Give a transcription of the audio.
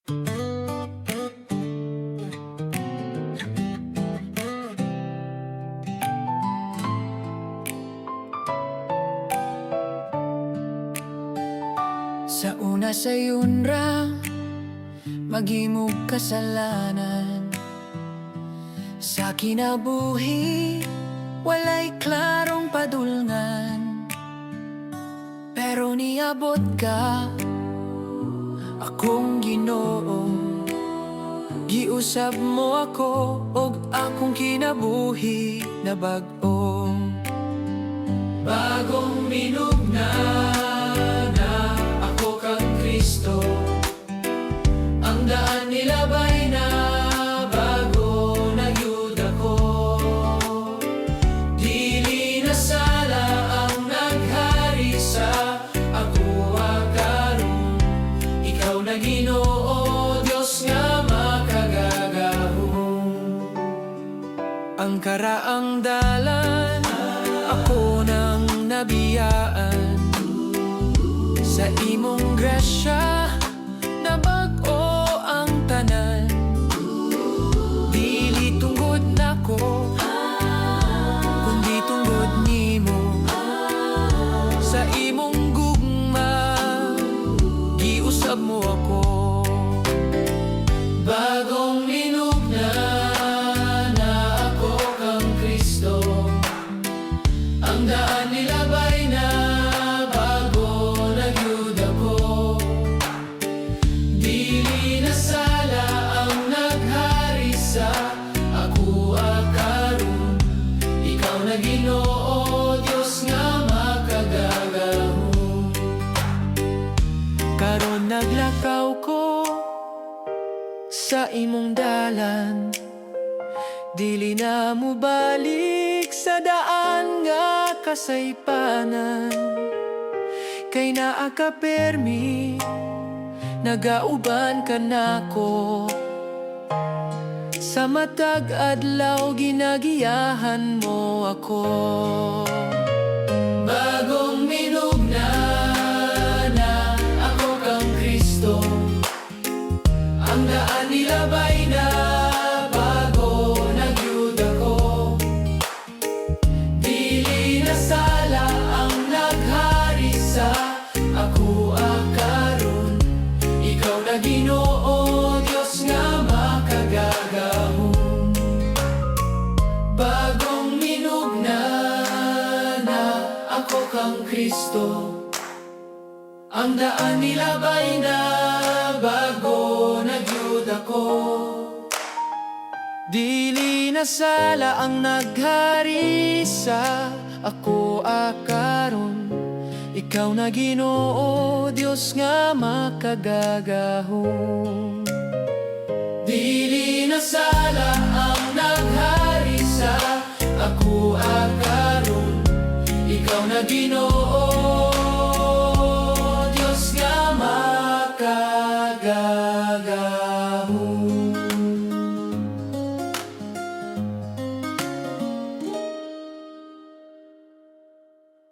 Sa una sa yunra, maghimog kasalanan. Sa kinabuhi, walay klarong padulngan. Pero niabot ka, akong Ginoo. Giusab mo ako, og akong kinabuhi na bag-o. Bagong minugna ako kang Kristo. Ang daan nilabay na bago nagyud ako. Dili na sala ang naghari sa ako karon. Ikaw na Ginoo, Dios nga makagagahom. Ang karaang dalan ako nang nabiyaan. Sa imong grasya, nabag-o ang tanan. Dili tunggod nako, kundi tunggod nimo. Sa imong gugma, giusab mo ako. Bagong minugna na ako kang Kristo. Ang daan nilabay na bago nagyud ako. Dili na sala ang naghari sa ako karon. Ikaw na Ginoo, Dios nga makagagahom. Karon naglakaw ko sa imong dalan. Dili na mo balik sa daan nga kasaypanan. Kay naa ka permi, nagauban ka nako. Sa matag adlaw ginagiyahan mo ako. Bagong minugna na ako kang Kristo. Ang daan nilabay na bago nagyud ako. Dili na sala ang naghari sa ako karon. Ikaw na Ginoo, Dios nga makagagahom. Bagong minugna na ako kang Kristo. Ang daan nilabay na bago nagyud ako. Dili na sala ang naghari sa ako karon. Ikaw na Ginoo, Dios nga makagagahom. Dili na sala ang naghari sa ako karon. Ikaw na Ginoo, Dios nga makagagahom.